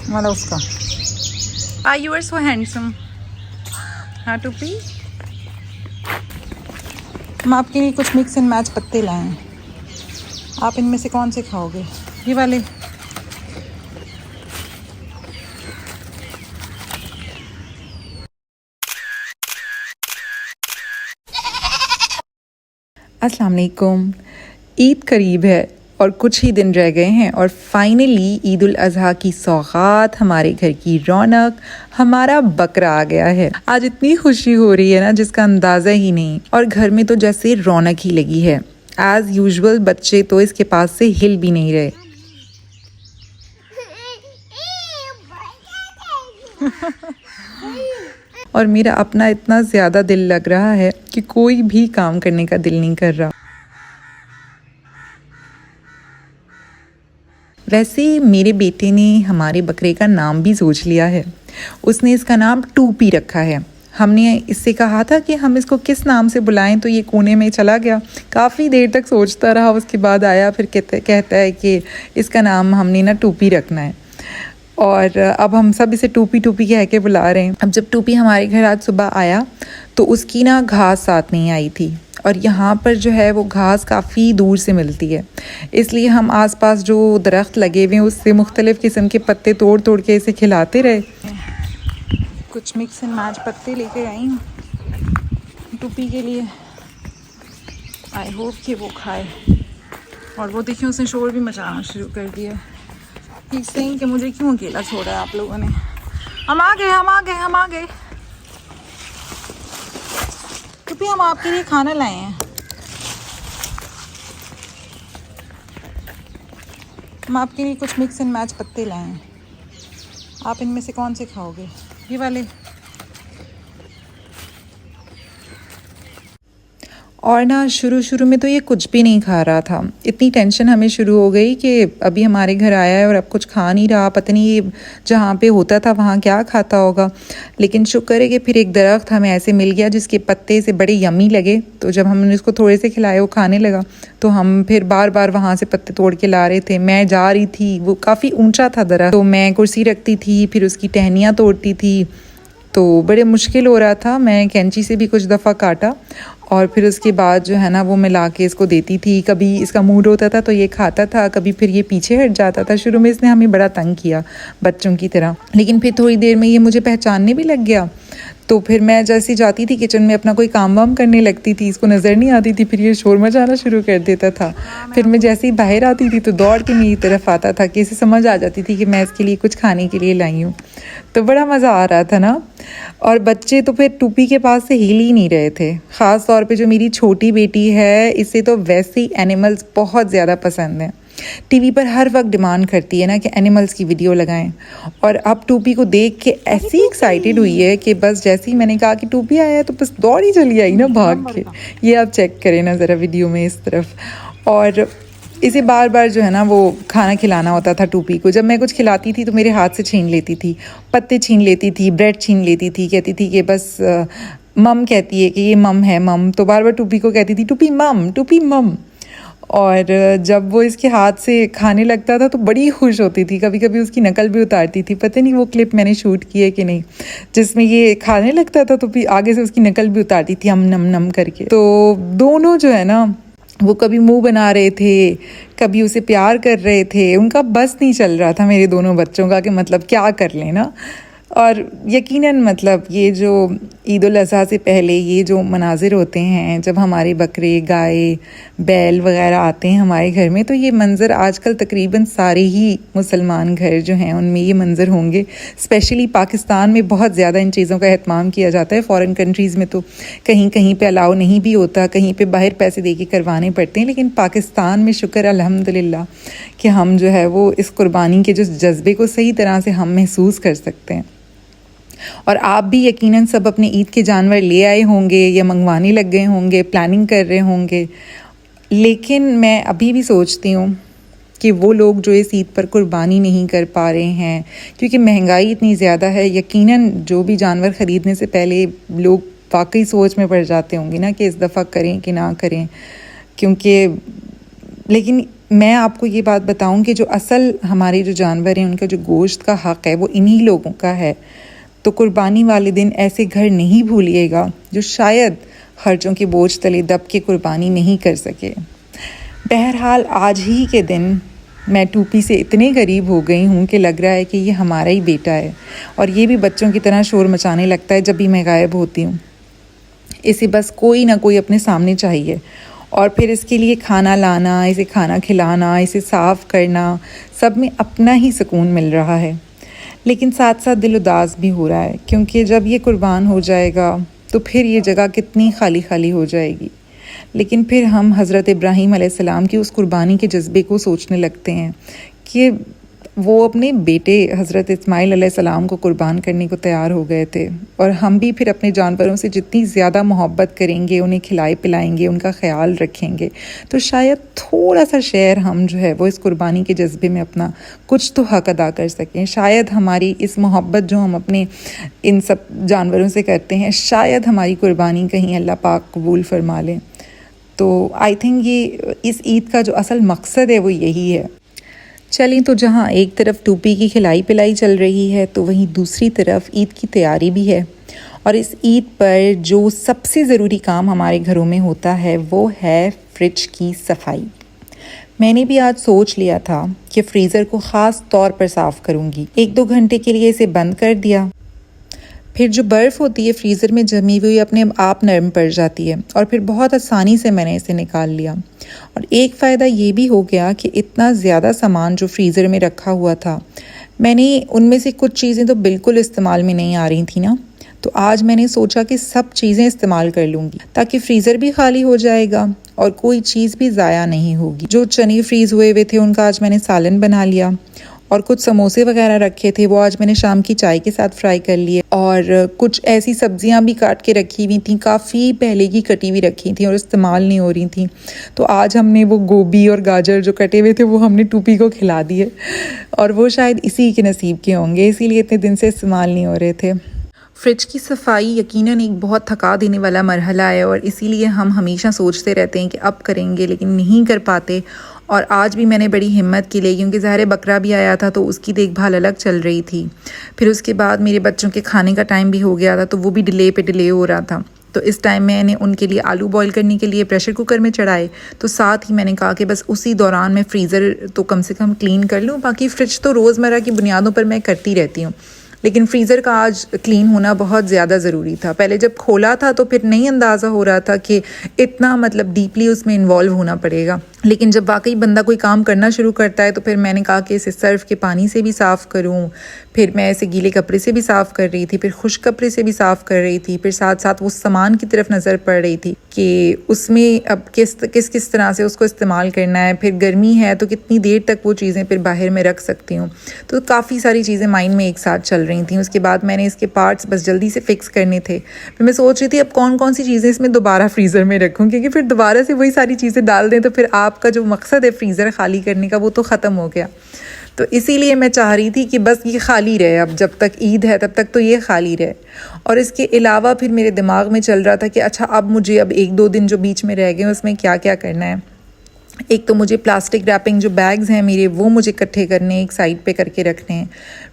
वाला उसका। You are so handsome. हाँ टूपी, हम आपके लिए कुछ मिक्स एंड मैच पत्ते लाए हैं। आप इनमें से कौन से खाओगे? ये वाले? अस्सलाम वालेकुम। ईद करीब है और कुछ ही दिन रह गए हैं और फाइनली ईद उल अज़हा की सौगात, हमारे घर की रौनक, हमारा बकरा आ गया है। आज इतनी खुशी हो रही है ना जिसका अंदाज़ा ही नहीं, और घर में तो जैसे रौनक ही लगी है। एज़ यूजुअल बच्चे तो इसके पास से हिल भी नहीं रहे। और मेरा अपना इतना ज़्यादा दिल लग रहा है कि कोई भी काम करने का दिल नहीं कर रहा। वैसे मेरे बेटे ने हमारे बकरे का नाम भी सोच लिया है। उसने इसका नाम टूपी रखा है। हमने इससे कहा था कि हम इसको किस नाम से बुलाएं, तो ये कोने में चला गया। काफ़ी देर तक सोचता रहा, उसके बाद आया, फिर कहता है कि इसका नाम हमने ना टूपी रखना है। और अब हम सब इसे टूपी टूपी कह के बुला रहे हैं। अब जब टूपी हमारे घर आज सुबह आया तो उसकी ना घास साथ नहीं आई थी, और यहाँ पर जो है वो घास काफ़ी दूर से मिलती है, इसलिए हम आसपास जो दरख्त लगे हुए हैं उससे मुख्तलिफ़ किस्म के पत्ते तोड़ तोड़ के इसे खिलाते रहे। कुछ मिक्स एंड मैच पत्ते लेके आई हूँ टूपी के लिए। आई होप कि वो खाए। और वो देखिए उसने शोर भी मचाना शुरू कर दिया। ठीक सही कि मुझे क्यों अकेला छोड़ा है आप लोगों ने। हम आ गए, हम आ गए, हम आ गए। टूपी हम आपके लिए खाना लाए हैं। हम आपके लिए कुछ मिक्स एंड मैच पत्ते लाए हैं। आप इनमें से कौन से खाओगे? ये वाले? और ना शुरू में तो ये कुछ भी नहीं खा रहा था। इतनी टेंशन हमें शुरू हो गई कि अभी हमारे घर आया है और अब कुछ खा नहीं रहा, पता नहीं ये जहाँ पे होता था वहाँ क्या खाता होगा। लेकिन शुक्र है कि फिर एक दरख्त हमें ऐसे मिल गया जिसके पत्ते से बड़े यमी लगे, तो जब हमने उसको थोड़े से खिलाए वो खाने लगा। तो हम फिर बार बार वहाँ से पत्ते तोड़ के ला रहे थे। मैं जा रही थी, वो काफ़ी ऊँचा था दरख्त, तो मैं कुर्सी रखती थी, फिर उसकी टहनियाँ तोड़ती थी, तो बड़े मुश्किल हो रहा था। मैं कैंची से भी कुछ दफ़ा काटा और फिर उसके बाद जो है ना वो मिला के इसको देती थी। कभी इसका मूड होता था तो ये खाता था, कभी फिर ये पीछे हट जाता था। शुरू में इसने हमें बड़ा तंग किया बच्चों की तरह, लेकिन फिर थोड़ी देर में ये मुझे पहचानने भी लग गया। तो फिर मैं जैसे जाती थी किचन में अपना कोई काम वाम करने लगती थी, इसको नज़र नहीं आती थी, फिर ये शोर मचाना शुरू कर देता था। फिर मैं जैसे ही बाहर आती थी तो दौड़ के मेरी तरफ आता था कि इसे समझ आ जाती थी कि मैं इसके लिए कुछ खाने के लिए लाई हूँ। तो बड़ा मज़ा आ रहा था ना। और बच्चे तो फिर टूपी के पास से हिल ही नहीं रहे थे। ख़ास तौर पे जो मेरी छोटी बेटी है, इसे तो वैसे ही एनिमल्स बहुत ज़्यादा पसंद हैं। टीवी पर हर वक्त डिमांड करती है ना कि एनिमल्स की वीडियो लगाएं। और अब टूपी को देख के ऐसी एक्साइटेड हुई है कि बस जैसे ही मैंने कहा कि टूपी आया है तो बस दौड़ ही चली आई ना भाग के। ये आप चेक करें ना ज़रा वीडियो में इस तरफ। और इसे बार बार जो है ना वो खाना खिलाना होता था टूपी को। जब मैं कुछ खिलाती थी तो मेरे हाथ से छीन लेती थी, पत्ते छीन लेती थी, ब्रेड छीन लेती थी। कहती थी कि बस मम कहती है कि ये मम है मम, तो बार बार टूपी को कहती थी टूपी मम, टूपी मम। और जब वो इसके हाथ से खाने लगता था तो बड़ी खुश होती थी। कभी कभी उसकी नकल भी उतारती थी। पता नहीं वो क्लिप मैंने शूट की है कि नहीं, जिसमें ये खाने लगता था तो फिर आगे से उसकी नकल भी उतारती थी हम नम नम करके। तो दोनों जो है ना वो कभी मुंह बना रहे थे, कभी उसे प्यार कर रहे थे। उनका बस नहीं चल रहा था मेरे दोनों बच्चों का कि मतलब क्या कर लें ना। और यकीनन मतलब ये जो ईद उल अज़हा से पहले ये जो मनाजिर होते हैं जब हमारे बकरे, गाय, बैल वगैरह आते हैं हमारे घर में, तो ये मंज़र आजकल तकरीबन सारे ही मुसलमान घर जो हैं उनमें ये मंज़र होंगे। स्पेशली पाकिस्तान में बहुत ज़्यादा इन चीज़ों का एहतमाम किया जाता है। फ़ॉरेन कंट्रीज़ में तो कहीं कहीं पे अलाउ नहीं भी होता, कहीं पे बाहर पैसे दे के करवाने पड़ते हैं। लेकिन पाकिस्तान में शुक्र अल्हम्दुलिल्लाह कि हम जो है वो इस कुर्बानी के जो जज्बे को सही तरह से हम महसूस कर सकते हैं। और आप भी यकीनन सब अपने ईद के जानवर ले आए होंगे या मंगवाने लग गए होंगे, प्लानिंग कर रहे होंगे। लेकिन मैं अभी भी सोचती हूँ कि वो लोग जो इस ईद पर कुर्बानी नहीं कर पा रहे हैं क्योंकि महंगाई इतनी ज़्यादा है, यकीनन जो भी जानवर ख़रीदने से पहले लोग वाकई सोच में पड़ जाते होंगे ना कि इस दफ़ा करें कि ना करें। क्योंकि लेकिन मैं आपको ये बात बताऊं कि जो असल हमारे जो जानवर हैं उनका जो गोश्त का हक़ है वो इन्हीं लोगों का है। तो कुर्बानी वाले दिन ऐसे घर नहीं भूलिएगा जो शायद खर्चों के बोझ तले दब के कुर्बानी नहीं कर सके। बहरहाल आज ही के दिन मैं टूपी से इतने करीब हो गई हूँ कि लग रहा है कि ये हमारा ही बेटा है, और ये भी बच्चों की तरह शोर मचाने लगता है जब भी मैं गायब होती हूँ। इसे बस कोई ना कोई अपने सामने चाहिए, और फिर इसके लिए खाना लाना, इसे खाना खिलाना, इसे साफ़ करना, सब में अपना ही सुकून मिल रहा है। लेकिन साथ साथ दिल उदास भी हो रहा है, क्योंकि जब ये कुर्बान हो जाएगा तो फिर ये जगह कितनी खाली खाली हो जाएगी। लेकिन फिर हम हज़रत इब्राहीम अलैहिस्सलाम की उस कुर्बानी के जज्बे को सोचने लगते हैं कि वो अपने बेटे हज़रत इस्माइल अलैहिस्सलाम को कुर्बान करने को तैयार हो गए थे, और हम भी फिर अपने जानवरों से जितनी ज़्यादा मोहब्बत करेंगे, उन्हें खिलाए पिलाएंगे, उनका ख़्याल रखेंगे, तो शायद थोड़ा सा शेयर हम जो है वो इस कुर्बानी के जज्बे में अपना कुछ तो हक़ अदा कर सकें। शायद हमारी इस मोहब्बत जो हम अपने इन सब जानवरों से करते हैं, शायद हमारी कुर्बानी कहीं अल्लाह पाक कबूल फरमा लें। तो आई थिंक ये इस ईद का जो असल मकसद है वो यही है। चलें, तो जहाँ एक तरफ टूपी की खिलाई पिलाई चल रही है, तो वहीं दूसरी तरफ ईद की तैयारी भी है। और इस ईद पर जो सबसे ज़रूरी काम हमारे घरों में होता है वो है फ्रिज की सफाई। मैंने भी आज सोच लिया था कि फ्रीज़र को ख़ास तौर पर साफ़ करूँगी। 1-2 घंटे के लिए इसे बंद कर दिया, फिर जो बर्फ़ होती है फ्रीज़र में जमी हुई अपने आप नरम पड़ जाती है, और फिर बहुत आसानी से मैंने इसे निकाल लिया। और एक फ़ायदा ये भी हो गया कि इतना ज़्यादा सामान जो फ्रीज़र में रखा हुआ था, मैंने उनमें से कुछ चीज़ें तो बिल्कुल इस्तेमाल में नहीं आ रही थी ना, तो आज मैंने सोचा कि सब चीज़ें इस्तेमाल कर लूँगी, ताकि फ्रीज़र भी खाली हो जाएगा और कोई चीज़ भी ज़ाया नहीं होगी। जो चने फ्रीज़ हुए हुए थे उनका आज मैंने सालन बना लिया, और कुछ समोसे वगैरह रखे थे वो आज मैंने शाम की चाय के साथ फ्राई कर लिए, और कुछ ऐसी सब्जियां भी काट के रखी हुई थी, काफ़ी पहले की कटी हुई रखी थी और इस्तेमाल नहीं हो रही थी। तो आज हमने वो गोभी और गाजर जो कटे हुए थे वो हमने टूपी को खिला दिए, और वो शायद इसी के नसीब के होंगे, इसीलिए इतने दिन से इस्तेमाल नहीं हो रहे थे। फ्रिज की सफाई यकीनन एक बहुत थका देने वाला मरहला है, और इसीलिए हम हमेशा सोचते रहते हैं कि अब करेंगे, लेकिन नहीं कर पाते। और आज भी मैंने बड़ी हिम्मत की ली, क्योंकि ज़ाहिर बकरा भी आया था तो उसकी देखभाल अलग चल रही थी। फिर उसके बाद मेरे बच्चों के खाने का टाइम भी हो गया था, तो वो भी डिले पे डिले हो रहा था। तो इस टाइम मैंने उनके लिए आलू बॉईल करने के लिए प्रेशर कुकर में चढ़ाए, तो साथ ही मैंने कहा कि बस उसी दौरान मैं फ्रीज़र तो कम से कम क्लीन कर लूँ। बाकी फ्रिज तो रोज़मर्रा की बुनियादों पर मैं करती रहती हूँ, लेकिन फ्रीज़र का आज क्लीन होना बहुत ज़्यादा ज़रूरी था। पहले जब खोला था तो फिर नहीं अंदाज़ा हो रहा था कि इतना मतलब डीपली उसमें इन्वॉल्व होना पड़ेगा, लेकिन जब वाकई बंदा कोई काम करना शुरू करता है तो फिर मैंने कहा कि इसे सर्फ के पानी से भी साफ़ करूं, फिर मैं इसे गीले कपड़े से भी साफ़ कर रही थी, फिर खुश्क कपड़े से भी साफ़ कर रही थी, फिर साथ साथ वो सामान की तरफ नज़र पड़ रही थी कि उसमें अब किस तरह से उसको इस्तेमाल करना है। फिर गर्मी है तो कितनी देर तक वो चीज़ें फिर बाहर में रख सकती हूँ। तो काफ़ी सारी चीज़ें माइंड में एक साथ चल रही थी। उसके बाद मैंने इसके पार्ट्स बस जल्दी से फिक्स करने थे। फिर मैं सोच रही थी अब कौन कौन सी चीज़ें इसमें दोबारा फ्रीज़र में रखूँ, क्योंकि फिर दोबारा से वही सारी चीज़ें डाल दें तो फिर आपका जो मकसद है फ्रीज़र खाली करने का वो तो ख़त्म हो गया। तो इसीलिए मैं चाह रही थी कि बस ये खाली रहे, अब जब तक ईद है तब तक तो ये खाली रहे। और इसके अलावा फिर मेरे दिमाग में चल रहा था कि अच्छा अब मुझे अब 1-2 दिन जो बीच में रह गए उसमें क्या क्या करना है। एक तो मुझे प्लास्टिक रैपिंग जो बैग्स हैं मेरे वो मुझे इकट्ठे करने, एक साइड पे करके रखने हैं।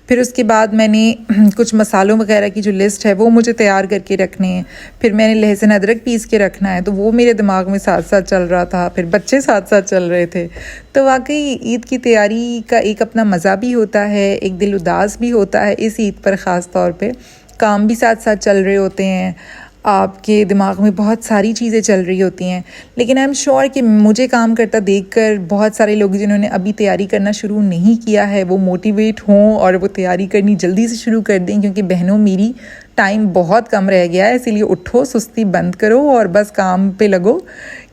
फिर उसके बाद मैंने कुछ मसालों वगैरह की जो लिस्ट है वो मुझे तैयार करके रखने हैं। फिर मैंने लहसुन अदरक पीस के रखना है, तो वो मेरे दिमाग में साथ साथ चल रहा था। फिर बच्चे साथ साथ चल रहे थे। तो वाकई ईद की तैयारी का एक अपना मज़ा भी होता है, एक दिल उदास भी होता है। इस ईद पर ख़ास तौर पे काम भी साथ साथ चल रहे होते हैं, आपके दिमाग में बहुत सारी चीज़ें चल रही होती हैं। लेकिन आई एम श्योर कि मुझे काम करता देखकर बहुत सारे लोग जिन्होंने अभी तैयारी करना शुरू नहीं किया है वो मोटिवेट हों और वो तैयारी करनी जल्दी से शुरू कर दें, क्योंकि बहनों मेरी टाइम बहुत कम रह गया है। इसीलिए उठो, सुस्ती बंद करो और बस काम पे लगो,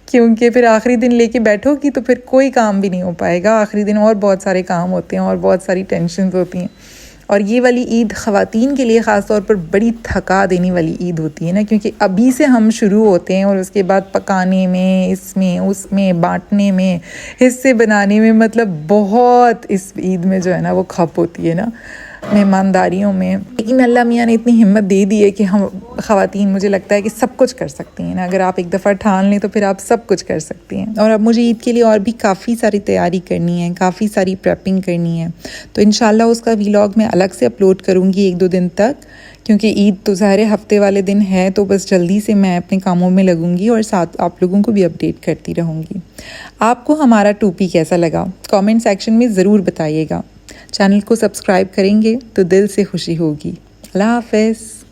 क्योंकि फिर आखिरी दिन लेके बैठोगी तो फिर कोई काम भी नहीं हो पाएगा। आखिरी दिन और बहुत सारे काम होते हैं और बहुत सारी टेंशन होती हैं। और ये वाली ईद ख़वातीन के लिए ख़ास तौर पर बड़ी थका देने वाली ईद होती है ना, क्योंकि अभी से हम शुरू होते हैं और उसके बाद पकाने में, इसमें उसमें बांटने में, हिस्से बनाने में, मतलब बहुत इस ईद में जो है ना वो खप होती है ना। मेहमानदारियों में। लेकिन अल्लाह मियाँ ने इतनी हिम्मत दे दी है कि हम ख़वातीन, मुझे लगता है कि सब कुछ कर सकती हैं ना। अगर आप एक दफ़ा ठान लें तो फिर आप सब कुछ कर सकती हैं। और अब मुझे ईद के लिए और भी काफ़ी सारी तैयारी करनी है, काफ़ी सारी प्रेपिंग करनी है। तो इंशाल्लाह उसका वीलॉग मैं अलग से अपलोड करूँगी 1-2 दिन तक, क्योंकि ईद तो ज़ाहिर हफ्ते वाले दिन है। तो बस जल्दी से मैं अपने कामों में लगूंगी और साथ आप लोगों को भी अपडेट करती रहूँगी। आपको हमारा 2P कैसा लगा कमेंट सेक्शन में ज़रूर बताइएगा। चैनल को सब्सक्राइब करेंगे तो दिल से खुशी होगी। अल्लाह हाफ़िज़।